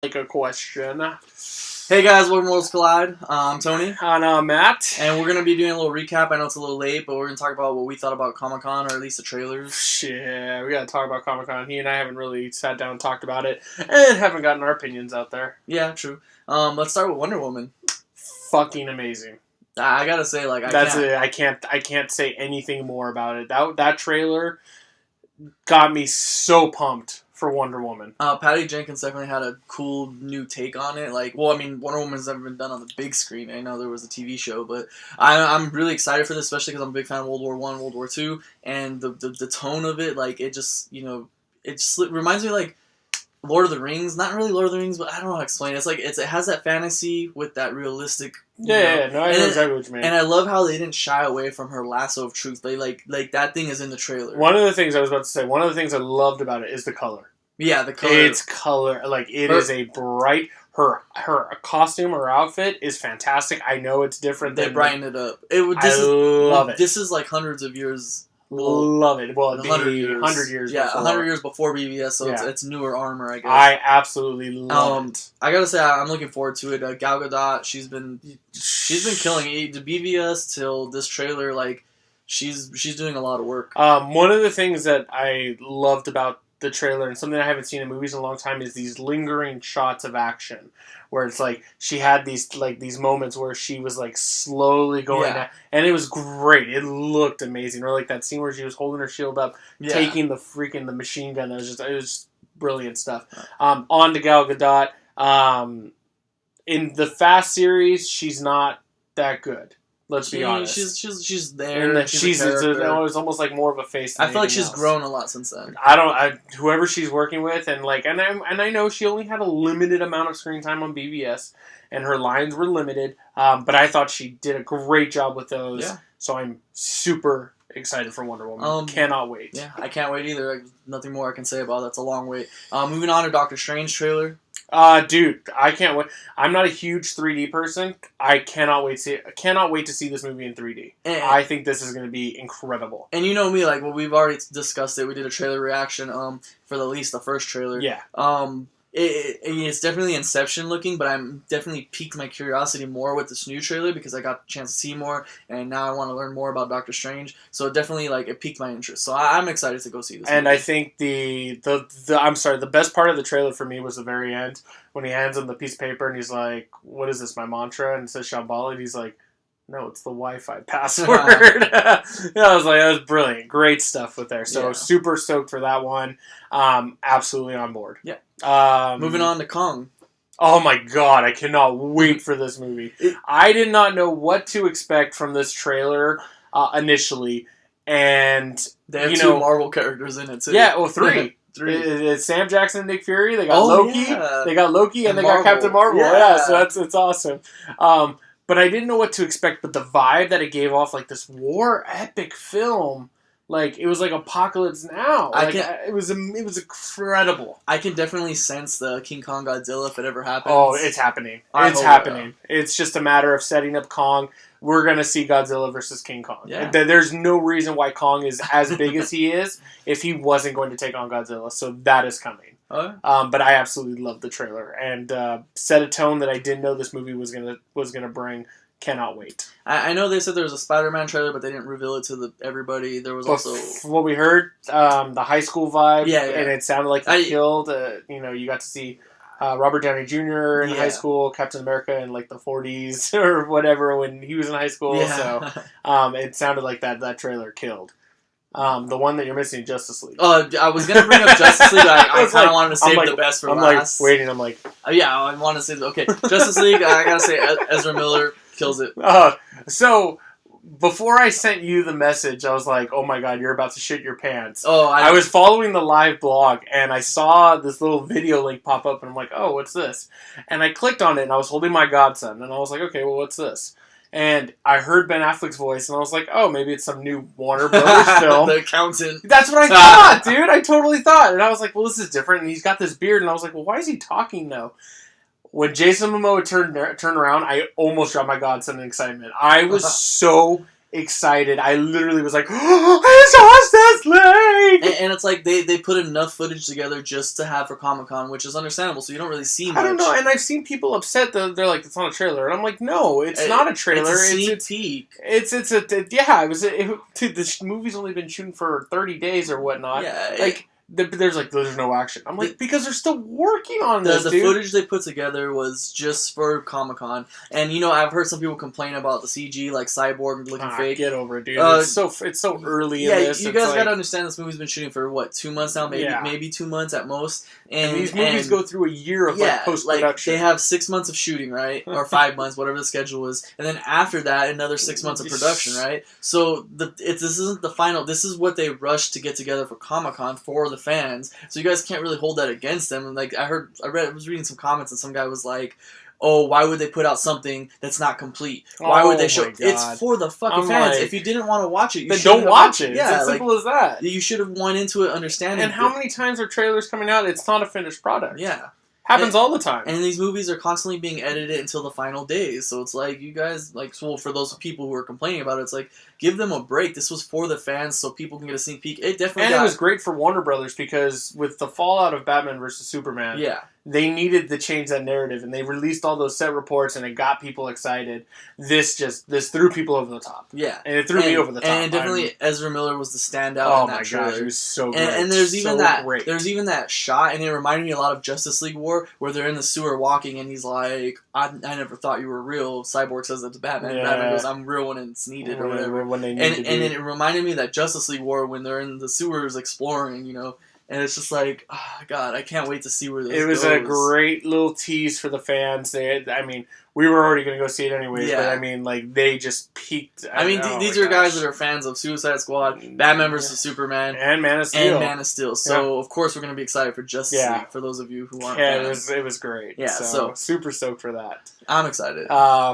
Like a question. Hey guys, welcome to Worlds Collide. I'm Tony. And Matt. And we're going to be doing a little recap. I know it's a little late, but we're going to talk about what we thought about Comic-Con, or at least the trailers. Yeah, we got to talk about Comic-Con. He and I haven't really sat down and talked about it, and haven't gotten our opinions out there. Yeah, true. Let's start with Wonder Woman. Fucking amazing. I gotta say, like, I can't say anything more about it. That trailer got me so pumped for Wonder Woman. Patty Jenkins definitely had a cool new take on it. Like, well, I mean, Wonder Woman's never been done on the big screen. I know there was a TV show, but I'm really excited for this, especially because I'm a big fan of World War I, World War II, and the tone of it, like, it just, it just reminds me, like, Lord of the Rings. Not really Lord of the Rings, but I don't know how to explain it. It's like, it has that fantasy with that realistic... I know exactly what you mean. And I love how they didn't shy away from her lasso of truth. They, like that thing is in the trailer. One of the things I was about to say, one of the things I loved about it is the color. Yeah, the color. It's color. Like, it is a bright... Her costume, her outfit is fantastic. I know it's different. They brightened it up. Love it. This is like hundreds of years... Love it. Well, 100 years. 100 years yeah, before. 100 years before BVS, so Yeah. it's newer armor, I guess. I absolutely love it. I gotta say, I'm looking forward to it. Gal Gadot, she's been killing it. The BVS till this trailer, like, she's doing a lot of work. One of the things that I loved about the trailer, and something I haven't seen in movies in a long time, is these lingering shots of action, where it's like she had these moments where she was like slowly going down, and it was great. It looked amazing. Or like that scene where she was holding her shield up, taking the machine gun. It was just brilliant stuff. On to Gal Gadot. In the Fast series, she's not that good. Let's be honest. She's there. It's almost like more of a face. I feel like she's grown a lot since then. Whoever she's working with, and I know she only had a limited amount of screen time on BVS, and her lines were limited. But I thought she did a great job with those. Yeah. So I'm super excited for Wonder Woman. Cannot wait. Yeah, I can't wait either. Nothing more I can say about it. That's a long wait. Moving on to Doctor Strange trailer. Dude, I can't wait. I'm not a huge 3D person. I cannot wait to see this movie in 3D. I think this is going to be incredible. And you know me, like, well, we've already discussed it. We did a trailer reaction for at least the first trailer. Yeah. It's definitely Inception looking, but I'm definitely piqued my curiosity more with this new trailer because I got a chance to see more, and now I want to learn more about Doctor Strange. So it definitely, like, it piqued my interest. So I'm excited to go see this. And movie. I think the best part of the trailer for me was the very end when he hands him the piece of paper and he's like, "What is this, my mantra?" And it says Shambhala, and he's like, "No, it's the Wi-Fi password." I was like, that was brilliant. Great stuff with there. So super stoked for that one. Absolutely on board. Yeah. Moving on to Kong. Oh my god, I cannot wait for this movie. I did not know what to expect from this trailer initially. And they have two Marvel characters in it too. Yeah, well, three. It's Sam Jackson and Nick Fury. They got Loki. Yeah. They got Loki and they got Captain Marvel. Yeah, so it's awesome. But I didn't know what to expect. But the vibe that it gave off, like this war epic film, like it was like Apocalypse Now. It was incredible. I can definitely sense the King Kong Godzilla if it ever happens. Oh, it's happening. It's happening. It's just a matter of setting up Kong. We're going to see Godzilla versus King Kong. Yeah. There's no reason why Kong is as big as he is if he wasn't going to take on Godzilla. So that is coming. But I absolutely love the trailer and set a tone that I didn't know this movie was gonna bring. Cannot wait. I know they said there was a Spider-Man trailer, but they didn't reveal it to everybody. There was also what we heard, the high school vibe. Yeah. And it sounded like he killed. You got to see Robert Downey Jr. in high school, Captain America in like the 40s or whatever when he was in high school. Yeah. So it sounded like that trailer killed. The one that you're missing, Justice League. I was gonna bring up Justice League. I kind of wanted to save the best for last. I'm like, I want to say okay, Justice League. I gotta say, Ezra Miller kills it. So before I sent you the message, I was like, oh my god, you're about to shit your pants. I was following the live blog and I saw this little video link pop up and I'm like, oh, what's this? And I clicked on it and I was holding my godson and I was like, okay, well, what's this? And I heard Ben Affleck's voice, and I was like, oh, maybe it's some new Warner Brothers film. The Accountant. That's what I thought, dude. I totally thought. And I was like, well, this is different. And he's got this beard. And I was like, well, why is he talking, though? When Jason Momoa turned around, I almost dropped my godson in excitement. I was so excited. I literally was like, "Oh, it's Justice League!" And it's like they put enough footage together just to have for Comic-Con, which is understandable. So you don't really see much. I don't know, and I've seen people upset that they're like, "It's not a trailer," and I'm like, "No, it's not a trailer. It's a sneak peek. This movie's only been shooting for 30 days or whatnot. Yeah, like." There's no action. I'm like, because they're still working on this, the dude. footage they put together was just for Comic-Con. And, I've heard some people complain about the CG, like Cyborg looking fake. Get over it, dude. It's so early in this. You guys gotta understand this movie's been shooting for, 2 months now? Maybe 2 months at most. And these movies go through a year of post-production. They have 6 months of shooting, right? Or 5 months, whatever the schedule is. And then after that, another 6 months of production, right? So this isn't the final. This is what they rushed to get together for Comic-Con for the fans. So you guys can't really hold that against them. And like I was reading some comments and some guy was like, "Oh, why would they put out something that's not complete? Why would they show? It's for the fucking fans. If you didn't want to watch it, then don't watch it. Yeah, it's as simple as that. You should have went into it understanding. And how many times are trailers coming out? It's not a finished product. Yeah. Happens all the time. And these movies are constantly being edited until the final days. So it's like, you guys, for those people who are complaining about it, it's like, give them a break. This was for the fans so people can get a sneak peek. It was great for Warner Brothers because with the fallout of Batman vs. Superman, they needed to change that narrative, and they released all those set reports, and it got people excited. This threw people over the top. Yeah. And it threw me over the top. And definitely Ezra Miller was the standout in that trailer. Oh my gosh, he was so great. And there's even there's even that shot, and it reminded me a lot of Justice League War, where they're in the sewer walking, and he's like, I never thought you were real. Cyborg says that to Batman. Yeah. Batman goes, I'm real when it's needed, or whatever. When they need and it reminded me of that Justice League War when they're in the sewers exploring, And it's just like, oh, God, I can't wait to see where this goes. It was a great little tease for the fans. We were already going to go see it anyways, but they just peaked. These are guys that are fans of Suicide Squad, Batman vs. Superman, and Man of Steel. So, of course, we're going to be excited for Justice League, for those of you who aren't fans. It was great. Yeah, so super stoked for that. I'm excited.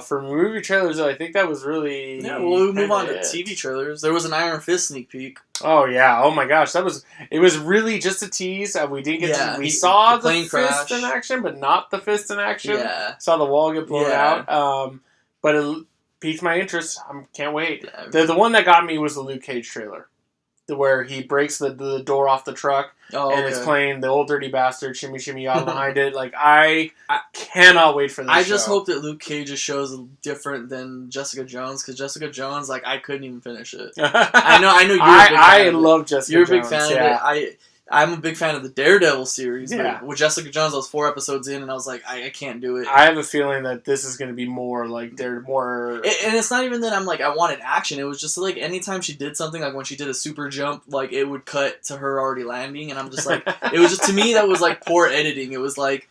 For movie trailers, though, I think that was really... Yeah, we'll move on to TV trailers. There was an Iron Fist sneak peek. Oh, yeah. Oh, my gosh. It was really just a tease. We didn't get to... We saw the fist in action, but not the fist in action. Yeah. Saw the wall get blown out. But it piqued my interest. I can't wait. The one that got me was the Luke Cage trailer. Where he breaks the door off the truck and it's playing the Old Dirty Bastard, Shimmy Shimmy Ya behind it. I cannot wait for this I just hope that Luke Cage's show is different than Jessica Jones, because Jessica Jones, I couldn't even finish it. I know you're a big fan I love Jessica Jones. You're a big fan of it. I'm a big fan of the Daredevil series, but with Jessica Jones, I was 4 episodes in, and I was like, I can't do it. I have a feeling that this is going to be more like more... And it's not even that I'm like, I wanted action. It was just like, anytime she did something, like when she did a super jump, it would cut to her already landing, and I'm just like... It was just, to me, that was like poor editing. It was like...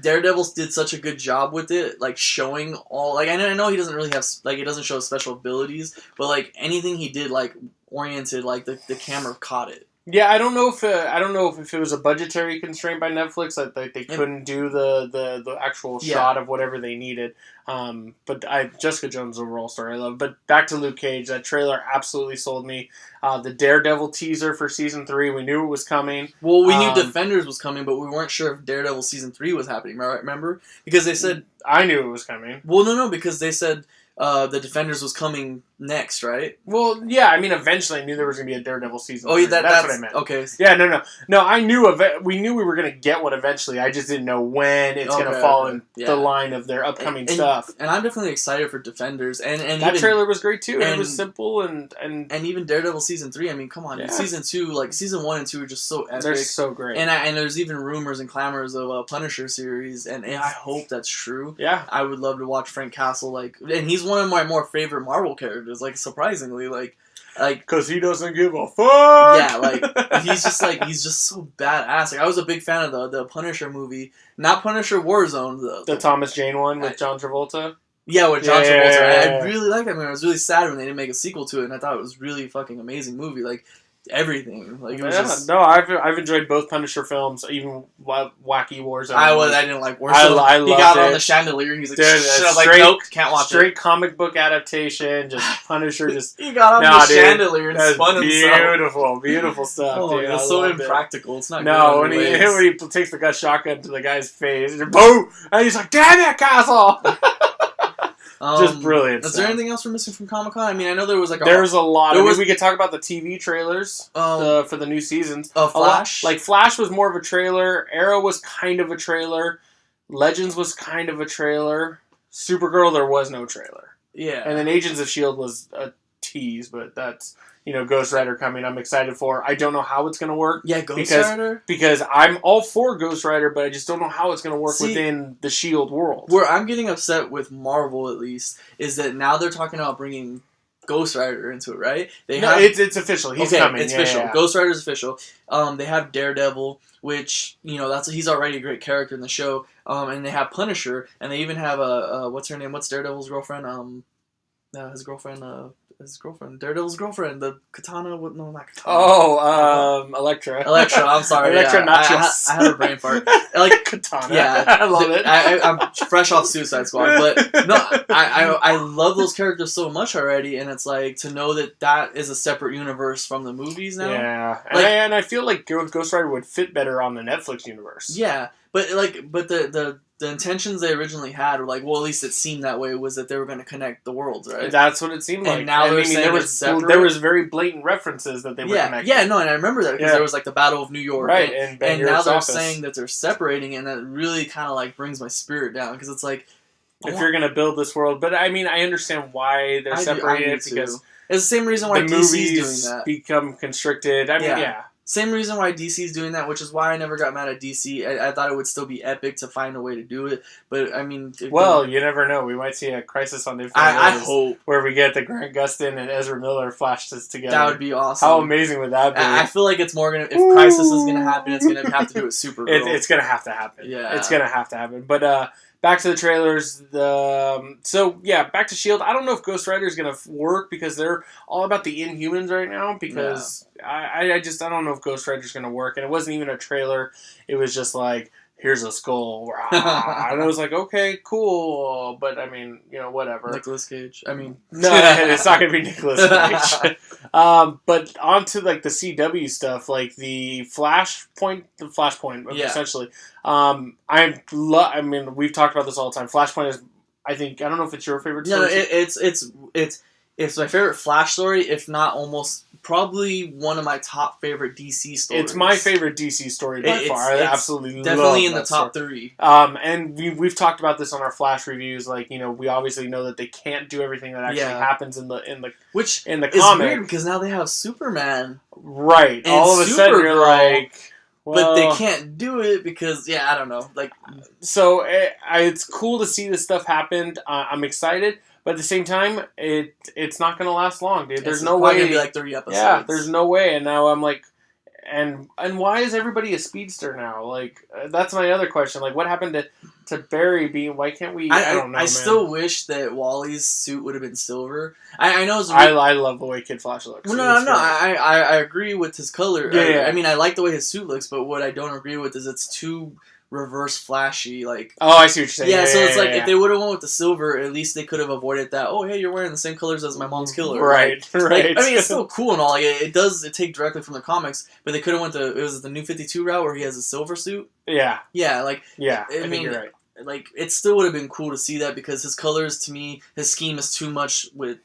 Daredevil did such a good job with it, showing all... I know he doesn't really have... he doesn't show special abilities, but anything he did, oriented, the camera caught it. Yeah, I don't know if it was a budgetary constraint by Netflix that they couldn't do the actual shot of whatever they needed. But Jessica Jones' overall story I love. But back to Luke Cage, that trailer absolutely sold me. The Daredevil teaser for season 3, we knew it was coming. Well, we knew Defenders was coming, but we weren't sure if Daredevil season 3 was happening. Right? Remember? Because they said I knew it was coming. Well, no, because they said the Defenders was coming next, right? Well, yeah, eventually I knew there was going to be a Daredevil season. Oh, yeah, that's what I meant. Okay. Yeah, no, I knew we knew we were going to get one eventually. I just didn't know when it's going to fall in the line of their upcoming stuff. And I'm definitely excited for Defenders. And that trailer was great too. It was simple and even Daredevil season 3. Come on, season 2, season 1 and 2 are just so epic. They're so great. And there's even rumors and clamors of a Punisher series, and I hope that's true. Yeah, I would love to watch Frank Castle. And he's one of my more favorite Marvel characters. Surprisingly, because he doesn't give a fuck. Yeah, he's just so badass. I was a big fan of the Punisher movie, not Punisher Warzone, the Thomas Jane one with John Travolta. Yeah, with John Travolta. I really liked that movie. I was really sad when they didn't make a sequel to it, and I thought it was really fucking amazing movie. Everything. It was just... No, I've enjoyed both Punisher films, even Wacky Wars. I didn't like Warzone. I loved he got on the chandelier and he's like, I was like, nope, can't watch it. Straight comic book adaptation, just Punisher, just... he got on the chandelier and spun himself. Beautiful stuff, dude. It's so impractical. It's not good. No, when he takes the shotgun to the guy's face, and boom! And he's like, damn it, Castle! Just brilliant. Is there anything else we're missing from Comic-Con? I mean, I know there was like there's a lot. We could talk about the TV trailers for the new seasons. Flash. Like Flash was more of a trailer. Arrow was kind of a trailer. Legends was kind of a trailer. Supergirl, there was no trailer. Yeah. And then Agents of S.H.I.E.L.D. was a tease, but that's, Ghost Rider coming. I'm excited for. I don't know how it's going to work. Yeah, Ghost Rider? Because I'm all for Ghost Rider, but I just don't know how it's going to work within the S.H.I.E.L.D. world. Where I'm getting upset with Marvel, at least, is that now they're talking about bringing Ghost Rider into it, right? It's official. He's coming. It's official. Yeah. Ghost Rider's official. They have Daredevil, which, he's already a great character in the show. And they have Punisher, and they even have what's her name? What's Daredevil's girlfriend? His girlfriend, Daredevil's girlfriend, the Katana. No, not Katana. Elektra. Elektra. I'm sorry. Elektra Nachos. I had a brain fart. Like Katana. Yeah, I love it. I'm fresh off Suicide Squad, but no, I love those characters so much already, and it's like to know that is a separate universe from the movies now. Yeah, and I feel like Ghost Rider would fit better on the Netflix universe. Yeah, but the intentions they originally had were like, well, at least it seemed that way, was that they were going to connect the worlds, right? That's what it seemed like. And now they're saying it's separate. There was very blatant references that they were connecting. Yeah, no, and I remember that because there was like the Battle of New York. Right, and now they're saying that they're separating, and that really kind of like brings my spirit down because it's like... If you're going to build this world, but I mean, I understand why they're separating it because... It's the same reason why DC's doing that. Become constricted. I mean, yeah. Same reason why DC's doing that, which is why I never got mad at DC. I thought it would still be epic to find a way to do it, but I mean... you never know. We might see a Crisis on Infinite I hope. Where we get the Grant Gustin and Ezra Miller Flash together. That would be awesome. How amazing would that be? I feel like it's more going to... If Crisis is going to happen, it's going to have to do with Supergirl. It's going to have to happen. Yeah. It's going to have to happen. But, back to the trailers. Back to S.H.I.E.L.D. I don't know if Ghost Rider is going to work because they're all about the Inhumans right now. Because I don't know if Ghost Rider is going to work. And it wasn't even a trailer. It was just like, here's a skull. And I was like, okay, cool. But I mean, whatever. Nicolas Cage. I mean, no, it's not going to be Nicolas Cage. But onto like the CW stuff, like the Flashpoint, essentially. I mean, we've talked about this all the time. Flashpoint is, I don't know if it's your favorite story. No, it's my favorite Flash story, if not almost probably one of my top favorite DC stories. It's my favorite DC story by far. I absolutely definitely love in the top 3. And we've talked about this on our Flash reviews. Like, we obviously know that they can't do everything that actually happens in the comic. Is weird because now they have Superman. Right. And all of a sudden you're like, but they can't do it because I don't know. Like, so it's cool to see this stuff happen. I'm excited. But at the same time, it's not going to last long, dude. There's no way. It's going to be like 30 episodes. Yeah, there's no way. And now I'm like, and why is everybody a speedster now? Like, that's my other question. Like, what happened to Barry being? Why can't we? I don't know. I still wish that Wally's suit would have been silver. I know. I love the way Kid Flash looks. Well, no. I agree with his color. Yeah. I mean, I like the way his suit looks, but what I don't agree with is it's too reverse flashy, like... Oh, I see what you're saying. Yeah, so it's like, if they would have went with the silver, at least they could have avoided that, oh, hey, you're wearing the same colors as my mom's killer. Right, right. Like, I mean, it's still cool and all, like, it does take directly from the comics, but they could have went it was the New 52 route where he has a silver suit. Yeah. Yeah, like... Yeah, I mean, think you're right. Like, it still would have been cool to see that, because his colors, to me, his scheme is too much with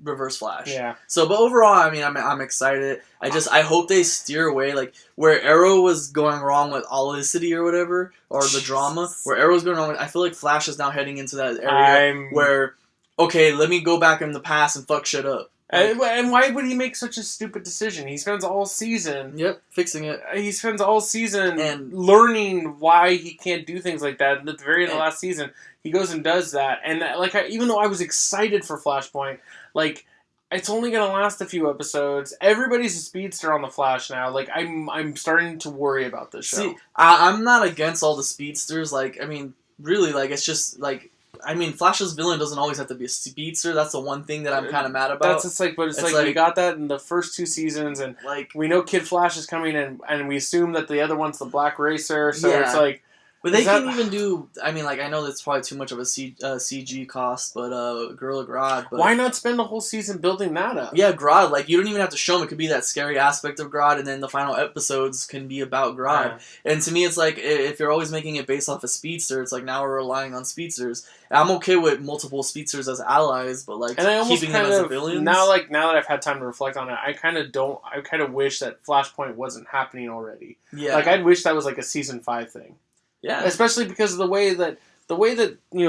Reverse Flash. Yeah. So, but overall, I mean, I'm excited. I hope they steer away, like, where Arrow was going wrong with Olicity or whatever, or the drama, where Arrow was going wrong, I feel like Flash is now heading into that area where, okay, let me go back in the past and fuck shit up. And why would he make such a stupid decision? He spends all season... Yep, fixing it. He spends all season and learning why he can't do things like that. And at the very end of the last season, he goes and does that. And like, even though I was excited for Flashpoint, like, it's only going to last a few episodes. Everybody's a speedster on the Flash now. Like, I'm starting to worry about this show. See, I'm not against all the speedsters. Like, I mean, really, like, it's just, like... I mean, Flash's villain doesn't always have to be a speedster. That's the one thing that I'm kind of mad about. But it's like we got that in the first 2 seasons, and like we know Kid Flash is coming, and we assume that the other one's the Black Racer. So it's like, But they can even do. I mean, like I know that's probably too much of a CG cost, but Gorilla Grodd. But why not spend a whole season building that up? Yeah, Grodd. Like you don't even have to show him. It could be that scary aspect of Grodd, and then the final episodes can be about Grodd. Yeah. And to me, it's like if you're always making it based off a speedster, it's like now we're relying on speedsters. And I'm okay with multiple speedsters as allies, but like keeping them as villains. Now that I've had time to reflect on it, I kind of wish that Flashpoint wasn't happening already. Yeah. Like I'd wish that was like a season 5 thing. Yeah. Especially because of the way that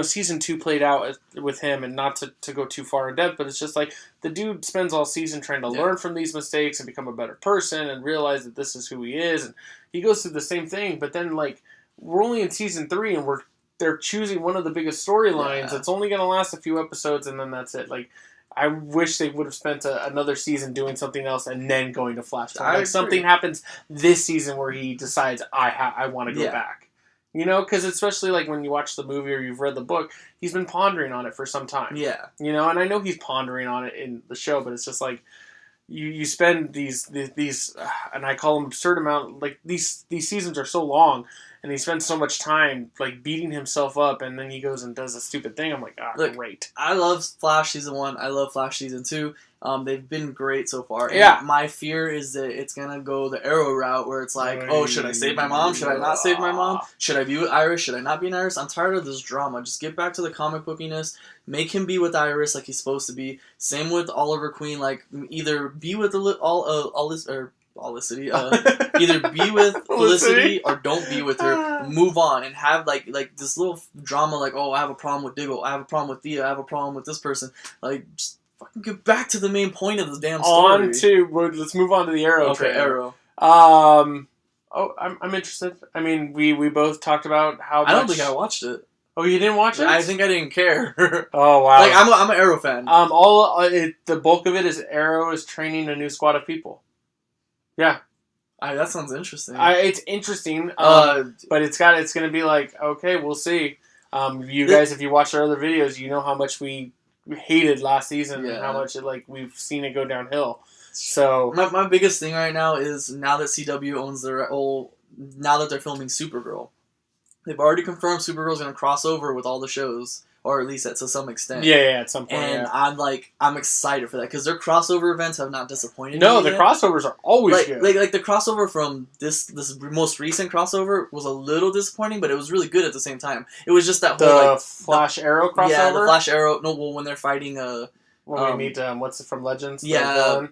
season 2 played out with him, and not to go too far in depth, but it's just like the dude spends all season trying to learn from these mistakes and become a better person and realize that this is who he is, and he goes through the same thing. But then like we're only in season 3 and they're choosing one of the biggest storylines. Yeah. It's only going to last a few episodes and then that's it. Like I wish they would have spent another season doing something else and then going to Flashpoint. Like something happens this season where he decides I want to go back. You know, because especially like when you watch the movie or you've read the book, he's been pondering on it for some time. Yeah. You know, and I know he's pondering on it in the show, but it's just like you spend these and I call them absurd amount, like these seasons are so long, and he spends so much time like beating himself up, and then he goes and does a stupid thing. I'm like, Look, great. I love Flash season 1. I love Flash season 2. They've been great so far. And my fear is that it's gonna go the Arrow route, where it's like, oh, should I save my mom? Should I not save my mom? Should I be with Iris? Should I not be in Iris? I'm tired of this drama. Just get back to the comic bookiness. Make him be with Iris like he's supposed to be. Same with Oliver Queen. Like either be with Felicity. Either be with Felicity or don't be with her. Move on and have like this little drama. Like, oh, I have a problem with Diggle. I have a problem with Thea. I have a problem with this person. Like, just fucking get back to the main point of this damn story. Let's move on to the Arrow. Okay, Arrow. I'm interested. I mean, we both talked about how much... I don't think I watched it. Oh, you didn't watch it? I think I didn't care. Oh, wow. Like, I'm an Arrow fan. The bulk of it is Arrow is training a new squad of people. Yeah. That sounds interesting. It's interesting, but it's going to be like, okay, we'll see. You guys, if you watch our other videos, you know how much we hated last season and how much we've seen it go downhill. So my biggest thing right now is now that CW owns now that they're filming Supergirl, they've already confirmed Supergirl's going to cross over with all the shows, or at least to some extent. Yeah, at some point. And I'm excited for that because their crossover events have not disappointed me. No, the crossovers are always good. Like the crossover from this most recent crossover was a little disappointing, but it was really good at the same time. It was just that whole Flash Arrow crossover. Yeah, the Flash Arrow. No, well, when they're fighting when we meet what's it from Legends? Yeah.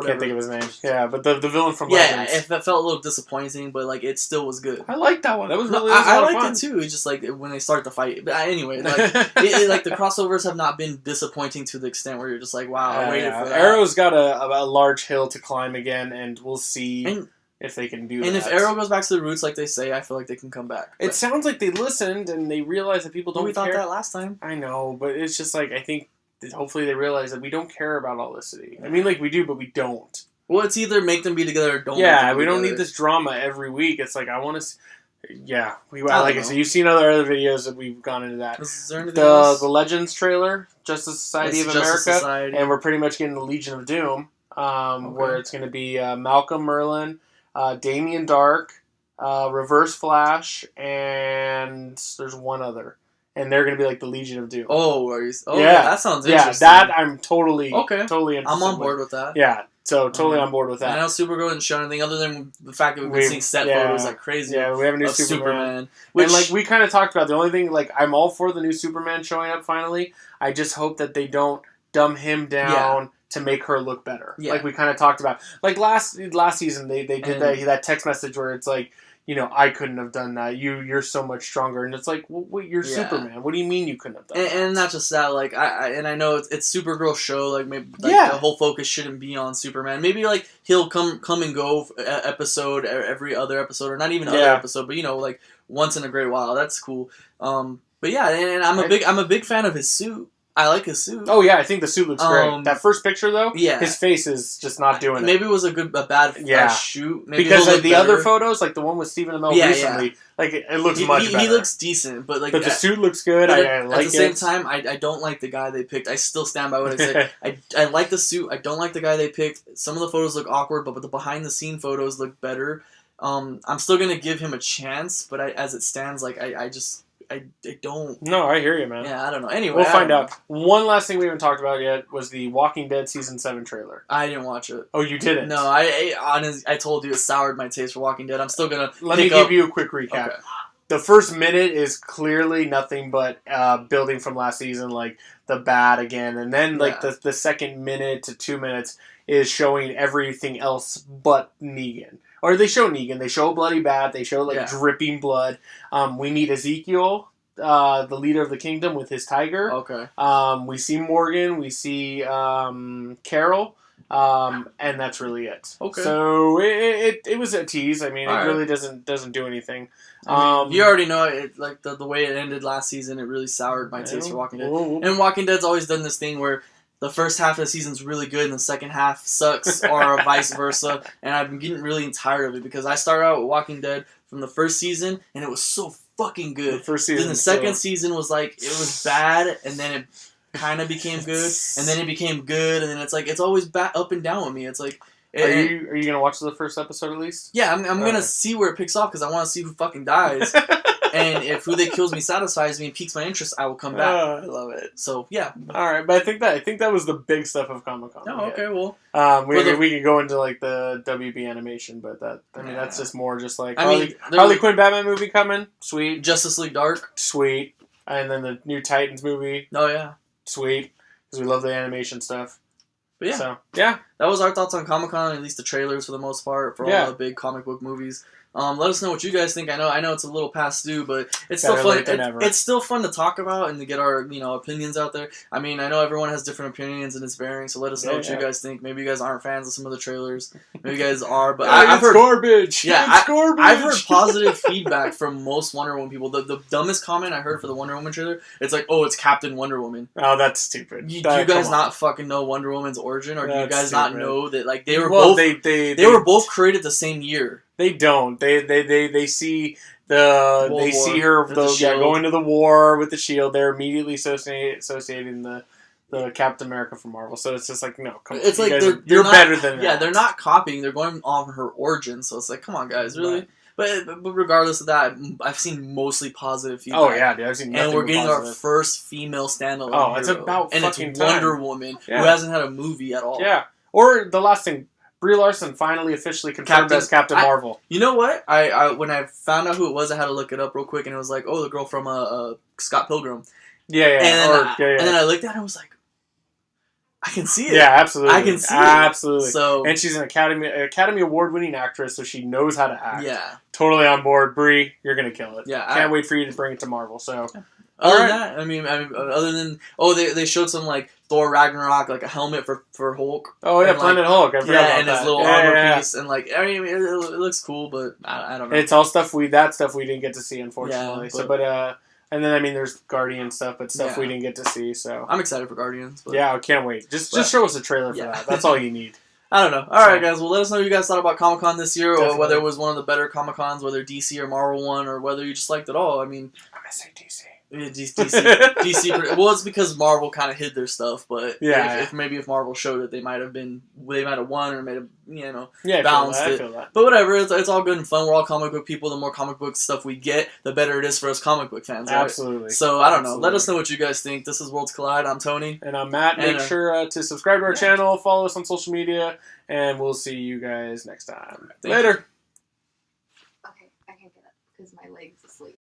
Can't think of his name. Yeah, but the villain from Legends. Yeah, it felt a little disappointing, but like it still was good. I liked that one. That was really I liked liked it too. It's just like when they start the fight. But anyway, like the crossovers have not been disappointing to the extent where you're just like, wow, I waited for that. Arrow's got a large hill to climb again, and we'll see if they can do that. And if Arrow goes back to the roots like they say, I feel like they can come back. It sounds like they listened and they realized that people don't care. We thought that last time. I know, but it's just like, I think that hopefully they realize that we don't care about all this city. I mean, like, we do, but we don't. Well, it's either make them be together or don't. Yeah, we don't need this drama every week. It's like, I want to. Yeah, like I said, you've seen other videos that we've gone into that. Is there anything else? The Legends trailer, Justice Society of America, and we're pretty much getting the Legion of Doom, where it's going to be Malcolm Merlin, Damien Dark, Reverse Flash, and there's one other. And they're going to be like the Legion of Doom. Yeah, that sounds interesting. Yeah, that I'm totally interested. I'm on board with that. Yeah. So totally on board with that. I know Supergirl didn't show anything other than the fact that we've been seeing set photos like crazy. Yeah, we have a new Superman. Which, and like we kind of talked about, the only thing, like, I'm all for the new Superman showing up finally. I just hope that they don't dumb him down to make her look better. Yeah. Like we kind of talked about. Like last season they did that text message where it's like, you know, I couldn't have done that. You're so much stronger, and it's like, well, you're Superman. What do you mean you couldn't have done that? And not just that, like I know it's Supergirl's show. Like maybe the whole focus shouldn't be on Superman. Maybe like he'll come and go episode every other episode, or not even other episode, but you know, like once in a great while. That's cool. But yeah, and I'm a big fan of his suit. I like his suit. Oh yeah, I think the suit looks great. That first picture though, his face is just not doing it. Maybe it was a bad shoot. Maybe because like the other photos, like the one with Stephen Amell recently, like it looks much better. He looks decent, but like the suit looks good. I like it. At the same time, I don't like the guy they picked. I still stand by what I said. I like the suit. I don't like the guy they picked. Some of the photos look awkward, but the behind the scene photos look better. I'm still gonna give him a chance, but as it stands, like I don't. No, I hear you, man. Yeah, I don't know. Anyway, We'll find out. One last thing we haven't talked about yet was the Walking Dead season 7 trailer. I didn't watch it. Oh, you didn't? No, I told you it soured my taste for Walking Dead. I'm still gonna. Let me give you a quick recap. Okay. The first minute is clearly nothing but building from last season, like the bat again, and then like the second minute to 2 minutes is showing everything else but Negan. Or they show Negan, they show a bloody bat, they show like dripping blood. We meet Ezekiel, the leader of the kingdom, with his tiger. Okay. We see Morgan, we see Carol. And that's really it. Okay. So it was a tease. I mean, All it right. really doesn't do anything. I mean, you already know it. Like the way it ended last season, it really soured my taste for Walking Dead. And Walking Dead's always done this thing where the first half of the season's really good and the second half sucks, or vice versa. And I've been getting really tired of it because I started out with Walking Dead from the first season and it was so fucking good. The first season. Then the second season was like it was bad, and then it kind of became good, and then it became good, and then it's like it's always up and down with me. It's like, are you gonna watch the first episode at least? Yeah, I'm gonna see where it picks off because I want to see who fucking dies, and if who they kills me satisfies me and piques my interest, I will come back. I love it. So yeah, all right, but I think that was the big stuff of Comic-Con. Oh, okay, well, we could go into like the WB animation, but that's just more just like Harley Quinn Batman movie coming, sweet. Justice League Dark, sweet, and then the new Titans movie. Oh yeah. Sweet, because we love the animation stuff. But yeah. So, yeah. That was our thoughts on Comic-Con, at least the trailers for the most part, for all the big comic book movies. Let us know what you guys think. I know it's a little past due, but it's still fun. It's still fun to talk about and to get our opinions out there. I mean, I know everyone has different opinions and it's varying, so let us know what you guys think. Maybe you guys aren't fans of some of the trailers. Maybe you guys are, but I've heard garbage. Yeah, garbage. I've heard positive feedback from most Wonder Woman people. The dumbest comment I heard for the Wonder Woman trailer, it's like, oh, it's Captain Wonder Woman. Oh, that's stupid. Do you guys not fucking know Wonder Woman's origin, or do you guys not know that like they were both they were both created the same year? They don't. They see see her going to the war with the shield. They're immediately associating the Captain America from Marvel. So it's just like, no, come on. It's like you're better than that. Yeah, they're not copying. They're going on her origin. So it's like, come on, guys, really. Right. But regardless of that, I've seen mostly positive feedback. Oh yeah, dude, I've seen nothing and we're getting positive. our first female standalone. Oh, it's about and fucking it's time. Wonder Woman, who hasn't had a movie at all. Yeah, or the last thing. Brie Larson finally officially confirmed as Captain Marvel. You know what? I when I found out who it was, I had to look it up real quick, and it was like, oh, the girl from Scott Pilgrim. Yeah. And then I looked at it and was like, I can see it. Yeah, absolutely. I can see it. Absolutely. So, and she's an Academy Award-winning actress, so she knows how to act. Yeah. Totally on board. Brie, you're going to kill it. Yeah. Can't wait for you to bring it to Marvel, so... Other than that, I mean, other than they showed some like Thor Ragnarok, like a helmet for Hulk. Oh yeah, and, Planet Hulk. I forgot about and that. his little armor piece, and like I mean, it looks cool, but I don't know. It's all stuff we didn't get to see, unfortunately. Yeah, but and then I mean, there's Guardian stuff, but stuff we didn't get to see. So I'm excited for Guardians. But, yeah, I can't wait. Just show us a trailer for that. That's all you need. I don't know. All right, guys. Well, let us know what you guys thought about Comic-Con this year, Definitely. or whether it was one of the better Comic-Cons, whether DC or Marvel one, or whether you just liked it all. I mean, I'm gonna say DC. Yeah, DC. Well, it's because Marvel kind of hid their stuff, but if Marvel showed it, they might have won or balanced it. I feel that. But whatever, it's all good and fun. We're all comic book people. The more comic book stuff we get, the better it is for us comic book fans. Right? Absolutely. So I don't know. Let us know what you guys think. This is Worlds Collide. I'm Tony, and I'm Matt. Make sure to subscribe to our channel, follow us on social media, and we'll see you guys next time. Later. Okay, I can't get up because my leg's asleep.